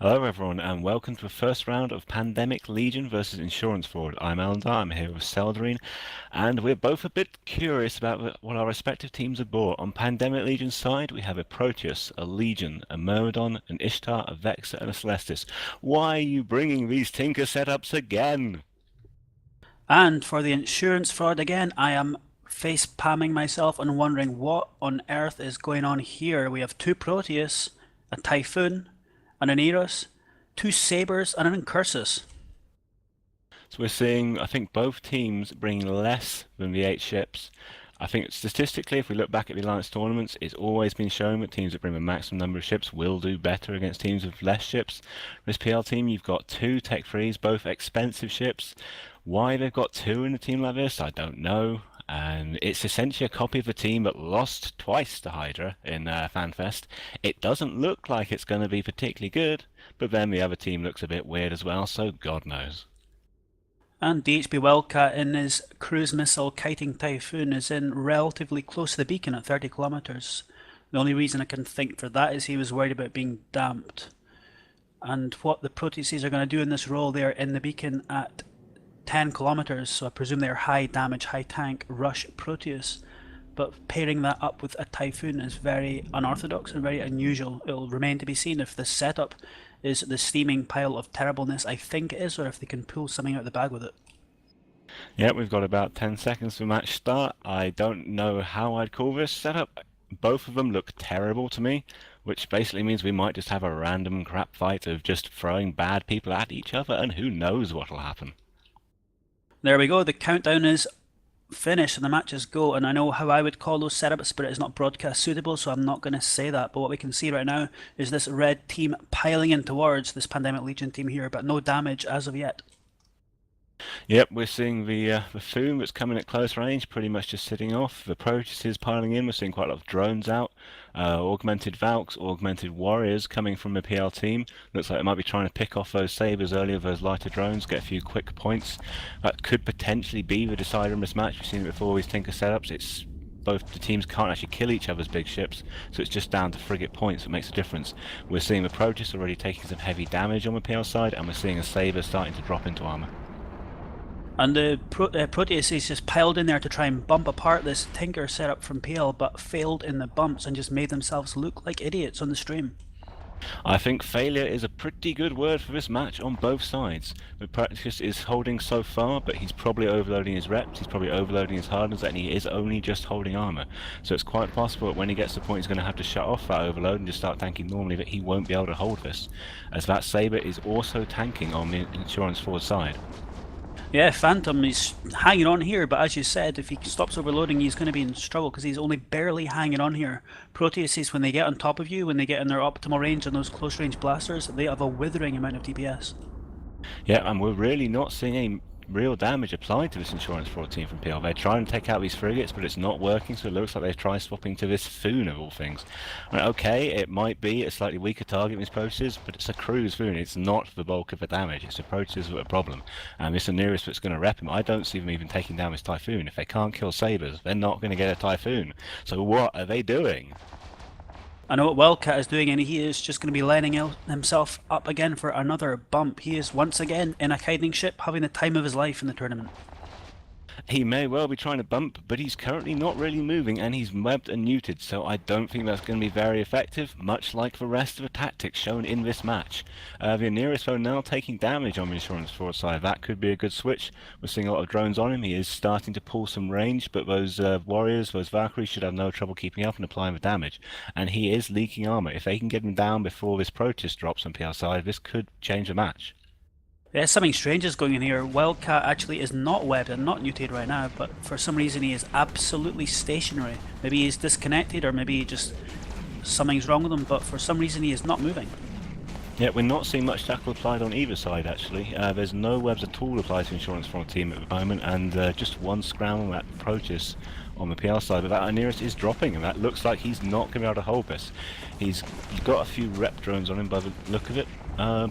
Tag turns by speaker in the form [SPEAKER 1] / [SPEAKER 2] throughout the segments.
[SPEAKER 1] Hello everyone and welcome to the first round of Pandemic Legion versus Insurance Fraud. I'm Alan Dye, I'm here with Seldarine, and we're both a bit curious about what our respective teams have bought. On Pandemic Legion's side, we have a Proteus, a Legion, a Myrmidon, an Ishtar, a Vexor, and a Celestis. Why are you bringing these Tinker setups again?
[SPEAKER 2] And for the insurance fraud again, I am face palming myself and wondering what on earth is going on here. We have two Proteus, a Typhoon, and an Eros, two Sabres, and an Incursus.
[SPEAKER 1] So we're seeing, I think, both teams bringing less than the 8 ships. I think statistically, if we look back at the Alliance tournaments, it's always been shown that teams that bring the maximum number of ships will do better against teams with less ships. This PL team, you've got two Tech 3s, both expensive ships. Why they've got two in a team like this, I don't know. And it's essentially a copy of the team that lost twice to Hydra in FanFest. It doesn't look like it's going to be particularly good, but then the other team looks a bit weird as well, so God knows.
[SPEAKER 2] And DHB Wildcat in his cruise missile kiting Typhoon is in relatively close to the beacon at 30 kilometers. The only reason I can think for that is he was worried about being damped. And what the Proteuses are going to do in this role, they're in the beacon at 10 kilometers, so I presume they're high damage, high tank rush Proteus. But pairing that up with a Typhoon is very unorthodox and very unusual. It will remain to be seen if this setup is the steaming pile of terribleness I think it is, or if they can pull something out of the bag with it.
[SPEAKER 1] Yeah, we've got about 10 seconds for match start. I don't know how I'd call this setup. Both of them look terrible to me, which basically means we might just have a random crap fight of just throwing bad people at each other, and who knows what'll happen.
[SPEAKER 2] There we go, the countdown is finished and the matches go, and I know how I would call those setups, but it's not broadcast suitable, so I'm not going to say that. But what we can see right now is this red team piling in towards this Pandemic Legion team here, but no damage as of yet.
[SPEAKER 1] Yep, we're seeing the Foom that's coming at close range, pretty much just sitting off. The Proteus piling in. We're seeing quite a lot of drones out. Augmented Valks, augmented Warriors coming from the PL team. Looks like they might be trying to pick off those sabers earlier, those lighter drones, get a few quick points. That could potentially be the decider in this match. We've seen it before with Tinker setups. It's both the teams can't actually kill each other's big ships, so it's just down to frigate points that makes a difference. We're seeing the Proteus already taking some heavy damage on the PL side, and we're seeing a Saber starting to drop into armor.
[SPEAKER 2] And the Proteus is just piled in there to try and bump apart this Tinker setup from PL, but failed in the bumps and just made themselves look like idiots on the stream.
[SPEAKER 1] I think failure is a pretty good word for this match on both sides. The Practice is holding so far, but he's probably overloading his reps, he's probably overloading his hardness, and he is only just holding armor. So it's quite possible that when he gets to the point he's going to have to shut off that overload and just start tanking normally, that he won't be able to hold this, as that Saber is also tanking on the insurance forward side.
[SPEAKER 2] Yeah, Phantom is hanging on here, but as you said, if he stops overloading, he's going to be in trouble because he's only barely hanging on here. Proteuses, when they get on top of you, when they get in their optimal range on those close range blasters, they have a withering amount of DPS.
[SPEAKER 1] Yeah, and we're really not seeing any real damage applied to this insurance fraud team from PL. They're trying to take out these frigates, but it's not working, so it looks like they've tried swapping to this Foon of all things. Right, okay, it might be a slightly weaker target in these Proteus, but it's a cruise Foon. It's not the bulk of the damage. It's the Proteus with a problem. And this Oneirus that's going to rep him. I don't see them even taking down this Typhoon. If they can't kill Sabres, they're not going to get a Typhoon. So what are they doing?
[SPEAKER 2] I know what Wildcat is doing, and he is just going to be lining himself up again for another bump. He is once again in a kiting ship, having the time of his life in the tournament.
[SPEAKER 1] He may well be trying to bump, but he's currently not really moving, and he's webbed and neutered, so I don't think that's going to be very effective, much like the rest of the tactics shown in this match. The Oneirus, though, now taking damage on the insurance forward side. That could be a good switch. We're seeing a lot of drones on him. He is starting to pull some range, but those Warriors, those Valkyries, should have no trouble keeping up and applying the damage. And he is leaking armor. If they can get him down before this Proteus drops on PL side, this could change the match.
[SPEAKER 2] Yeah, something strange is going on here. Wildcat actually is not webbed and not neutered right now, but for some reason he is absolutely stationary. Maybe he's disconnected, or maybe just something's wrong with him, but for some reason he is not moving.
[SPEAKER 1] Yeah, we're not seeing much tackle applied on either side, actually. There's no webs at all applied to insurance from a team at the moment, and just one scramble at Proteus on the PL side, but that Oneirus is dropping, and that looks like he's not going to be able to hold this. He's got a few rep drones on him by the look of it,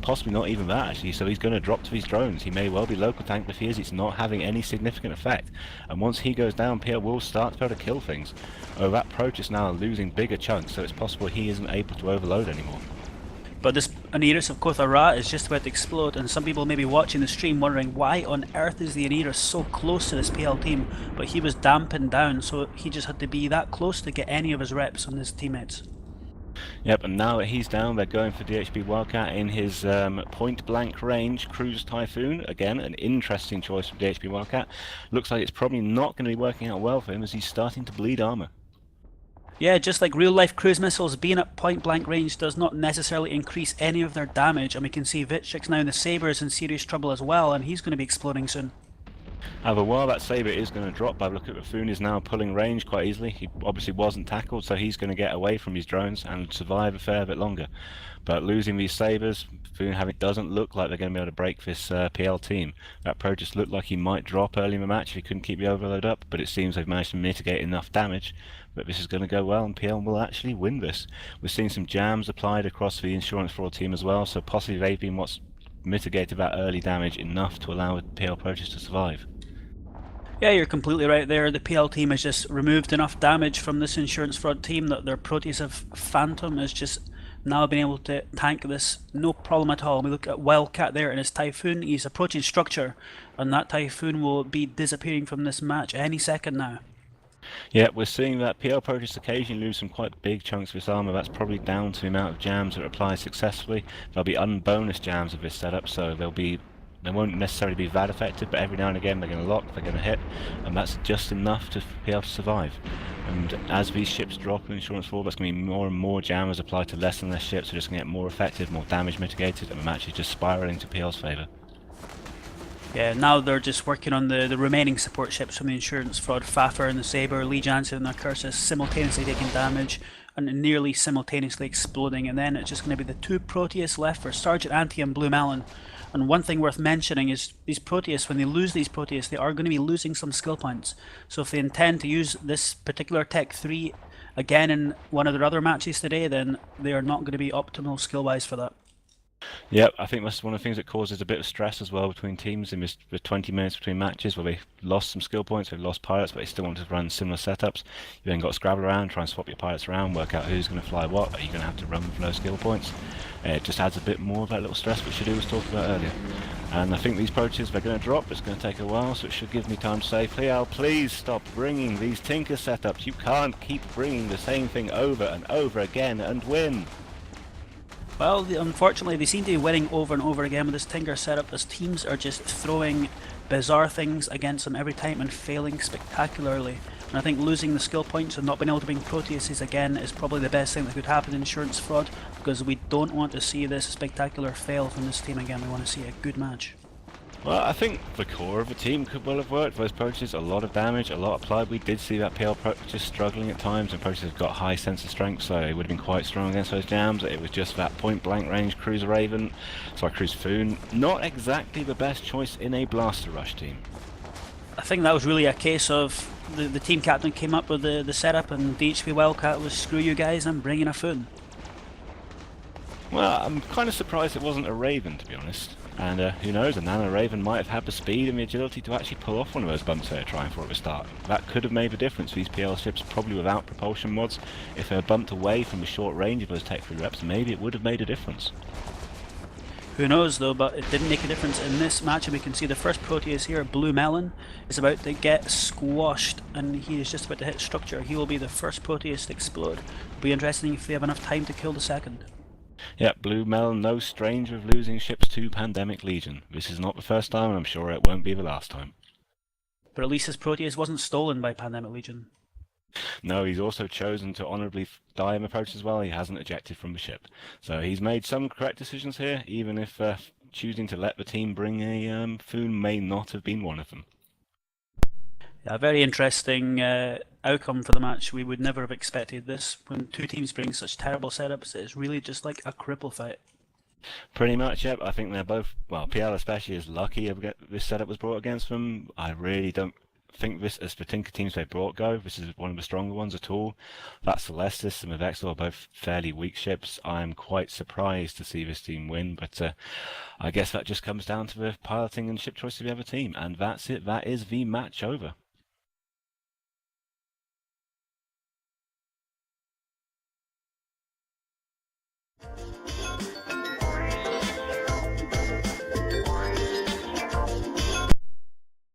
[SPEAKER 1] possibly not even that actually, so he's going to drop to these drones. He may well be local tank, but if he is, it's not having any significant effect. And once he goes down, PL will start to be able to kill things. Oh, that Proteus now losing bigger chunks, so it's possible he isn't able to overload anymore.
[SPEAKER 2] But this Aniris of Kothara is just about to explode, and some people may be watching the stream wondering why on earth is the Aniris so close to this PL team, but he was dampened down, so he just had to be that close to get any of his reps on his teammates.
[SPEAKER 1] Yep, and now that he's down, they're going for DHB Wildcat in his point-blank range Cruise Typhoon. Again, an interesting choice from DHB Wildcat. Looks like it's probably not going to be working out well for him as he's starting to bleed armor.
[SPEAKER 2] Yeah, just like real-life cruise missiles, being at point-blank range does not necessarily increase any of their damage, and we can see Vitchik's now in the Saber is in serious trouble as well, and he's going to be exploding soon.
[SPEAKER 1] However, while that Saber is going to drop, by the look at it, Foon is now pulling range quite easily. He obviously wasn't tackled, so he's going to get away from his drones and survive a fair bit longer. But losing these Sabers, Foon doesn't look like they're going to be able to break this PL team. That Pro just looked like he might drop early in the match if he couldn't keep the overload up, but it seems they've managed to mitigate enough damage. But this is going to go well, and PL will actually win this. We're seeing some jams applied across the insurance fraud team as well, so possibly they've been what's mitigated that early damage enough to allow PL Proteus to survive.
[SPEAKER 2] Yeah, you're completely right there. The PL team has just removed enough damage from this insurance fraud team that their Proteus of Phantom has just now been able to tank this no problem at all. We look at Wildcat there in his Typhoon. He's approaching structure, and that Typhoon will be disappearing from this match any second now.
[SPEAKER 1] Yeah, we're seeing that PL Proteus occasionally lose some quite big chunks of his armor. That's probably down to the amount of jams that are applied successfully. There'll be unbonus jams of this setup, so they won't necessarily be that effective, but every now and again they're going to lock, they're going to hit, and that's just enough to be able to survive. And as these ships drop in insurance fall, that's going to be more and more jammers applied to less and less ships, so just going to get more effective, more damage mitigated, and the match is just spiraling to PL's favour.
[SPEAKER 2] Yeah, now they're just working on the remaining support ships from the insurance fraud. Faffer and the Saber, Lee Jansen and their Cursus simultaneously taking damage and nearly simultaneously exploding, and then it's just going to be the two Proteus left for Sergeant Anti and Blue Melon. And one thing worth mentioning is these Proteus, when they lose these Proteus, they are going to be losing some skill points. So if they intend to use this particular Tech 3 again in one of their other matches today, then they are not going to be optimal skill-wise for that.
[SPEAKER 1] Yep, I think that's one of the things that causes a bit of stress as well between teams in this, the 20 minutes between matches where they lost some skill points, they've lost pilots, but they still want to run similar setups. You then got to scrabble around, try and swap your pilots around, work out who's going to fly what. Are you going to have to run with low skill points? It just adds a bit more of that little stress which Shadu was talking about earlier. And I think these Proteus, they're going to drop, it's going to take a while, so it should give me time to say, PL, please stop bringing these Tinker setups. You can't keep bringing the same thing over and over again and win.
[SPEAKER 2] Well, unfortunately, they seem to be winning over and over again with this Tinker setup, as teams are just throwing bizarre things against them every time and failing spectacularly. And I think losing the skill points and not being able to bring Proteuses again is probably the best thing that could happen in insurance fraud, because we don't want to see this spectacular fail from this team again. We want to see a good match.
[SPEAKER 1] Well, I think the core of the team could well have worked. Those Proteus, a lot of damage, a lot applied. We did see that PL Proteus struggling at times, and Proteus have got high sense of strength, so it would have been quite strong against those jams. It was just that point-blank range Cruise Foon, not exactly the best choice in a blaster rush team.
[SPEAKER 2] I think that was really a case of the team captain came up with the setup, and DHB Wildcat was screw you guys, I'm bringing a Foon.
[SPEAKER 1] Well, I'm kind of surprised it wasn't a Raven, to be honest. And who knows, a Nano Raven might have had the speed and the agility to actually pull off one of those bumps they were trying for at the start. That could have made the difference. These PL ships, probably without propulsion mods, if they were bumped away from the short range of those Tech 3 reps, maybe it would have made a difference.
[SPEAKER 2] Who knows though, but it didn't make a difference in this match, and we can see the first Proteus here, Blue Melon, is about to get squashed, and he is just about to hit structure. He will be the first Proteus to explode. It'll be interesting if they have enough time to kill the second.
[SPEAKER 1] Yep, Blue Melon, no stranger of losing ships to Pandemic Legion. This is not the first time, and I'm sure it won't be the last time.
[SPEAKER 2] But at least his Proteus wasn't stolen by Pandemic Legion.
[SPEAKER 1] No, he's also chosen to honourably die in approach as well. He hasn't ejected from the ship. So he's made some correct decisions here, even if choosing to let the team bring a Foon may not have been one of them.
[SPEAKER 2] Yeah, a very interesting outcome for the match. We would never have expected this. When two teams bring such terrible setups, it's really just like a cripple fight.
[SPEAKER 1] Pretty much, yep. I think they're both, well, PL especially is lucky this setup was brought against them. I really don't think this, as the Tinker teams they brought go, this is one of the stronger ones at all. That Celestis and the Vexel are both fairly weak ships. I'm quite surprised to see this team win, but I guess that just comes down to the piloting and ship choice of the other team. And that's it. That is the match over.